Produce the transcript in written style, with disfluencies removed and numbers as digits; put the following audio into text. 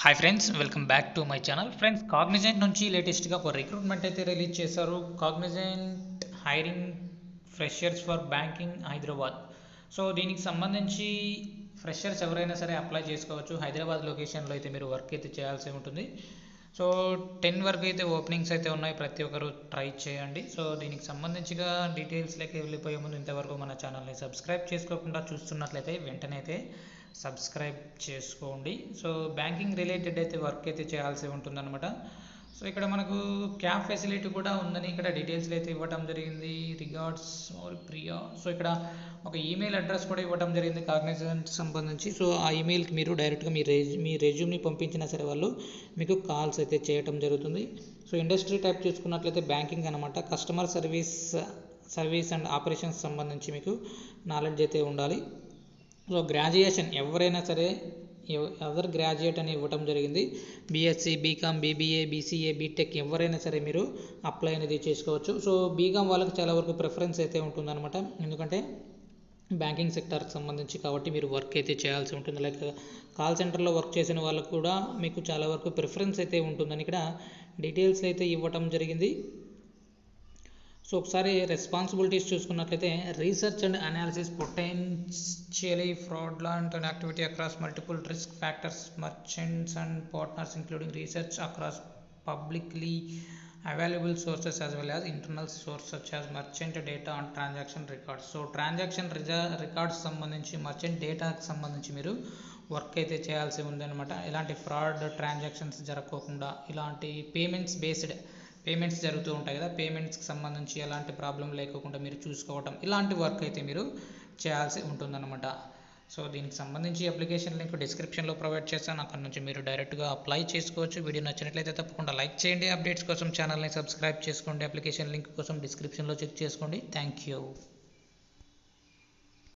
Hi friends, welcome back to my channel. Friends, Cognizant నుంచి లేటెస్ట్గా ఒక రిక్రూట్మెంట్ అయితే రిలీజ్ చేశారు. Cognizant hiring freshers for banking Hyderabad. So దీనికి సంబంధించి ఫ్రెషర్స్ ఎవరైనా సరే అప్లై చేసుకోవచ్చు. హైదరాబాద్ లొకేషన్లో అయితే మీరు వర్క్ అయితే చేయాల్సి ఉంటుంది. సో 10 వరకు అయితే ఓపెనింగ్స్ అయితే ఉన్నాయి. ప్రతి ఒక్కరు ట్రై చేయండి. సో దీనికి సంబంధించిగా డీటెయిల్స్లోకి వెళ్ళిపోయే ముందు ఇంతవరకు మన ఛానల్ని సబ్స్క్రైబ్ చేసుకోకుండా చూస్తున్నట్లయితే వెంటనే అయితే సబ్స్క్రైబ్ చేసుకోండి. సో బ్యాంకింగ్ రిలేటెడ్ అయితే వర్క్ అయితే చేయాల్సి ఉంటుందన్నమాట. సో ఇక్కడ మనకు క్యాబ్ ఫెసిలిటీ కూడా ఉందని ఇక్కడ డీటెయిల్స్లో అయితే ఇవ్వడం జరిగింది. Regards are Priya. సో ఇక్కడ ఒక ఈమెయిల్ అడ్రస్ కూడా ఇవ్వడం జరిగింది కాగ్నిజెంట్ సంబంధించి. సో ఆ ఈమెయిల్కి మీరు డైరెక్ట్గా మీ రెజ్యూమ్ని పంపించినా సరే వాళ్ళు మీకు కాల్స్ అయితే చేయటం జరుగుతుంది. సో ఇండస్ట్రీ టైప్ చూసుకున్నట్లయితే బ్యాంకింగ్ అనమాట. కస్టమర్ సర్వీస్ అండ్ ఆపరేషన్స్ సంబంధించి మీకు నాలెడ్జ్ అయితే ఉండాలి. సో గ్రాడ్యుయేషన్ ఎవరైనా సరే అదర్ గ్రాడ్యుయేట్ అని ఇవ్వటం జరిగింది. BSc, BCom, BBA, BCA, BTech ఎవరైనా సరే మీరు అప్లై అనేది చేసుకోవచ్చు. సో బీకామ్ వాళ్ళకి చాలా వరకు ప్రిఫరెన్స్ అయితే ఉంటుందన్నమాట. ఎందుకంటే బ్యాంకింగ్ సెక్టార్కి సంబంధించి కాబట్టి మీరు వర్క్ అయితే చేయాల్సి ఉంటుంది. లైక్ కాల్ సెంటర్లో వర్క్ చేసిన వాళ్ళకు కూడా మీకు చాలా వరకు ప్రిఫరెన్స్ అయితే ఉంటుందని ఇక్కడ డీటెయిల్స్ అయితే ఇవ్వటం జరిగింది. సో ఒకసారి రెస్పాన్సిబిలిటీస్ చూసుకున్నట్లయితే research and analysis potentially fraudulent and activity across multiple risk factors merchants and partners including research across publicly available sources as well as internal source such as merchant data and transaction records. So transaction records సంబంధించి merchant డేటాకి సంబంధించి మీరు work అయితే చేయాల్సి ఉందన్నమాట. ఇలాంటి fraud transactions జరగకుండా, ఇలాంటి payments జరుగుతూ ఉంటాయి కదా, పేమెంట్స్కి సంబంధించి ఎలాంటి ప్రాబ్లం లేకుండా మీరు చూసుకోవటం, ఇలాంటి వర్క్ అయితే మీరు చేయాల్సి ఉంటుందన్నమాట. సో దీనికి సంబంధించి అప్లికేషన్ లింక్ డిస్క్రిప్షన్లో ప్రొవైడ్ చేస్తాను. అక్కడ నుంచి మీరు డైరెక్ట్గా అప్లై చేసుకోవచ్చు. వీడియో నచ్చినట్లయితే తప్పకుండా లైక్ చేయండి. అప్డేట్స్ కోసం ఛానల్ని సబ్స్క్రైబ్ చేసుకోండి. అప్లికేషన్ లింక్ కోసం డిస్క్రిప్షన్లో చెక్ చేసుకోండి. Thank you.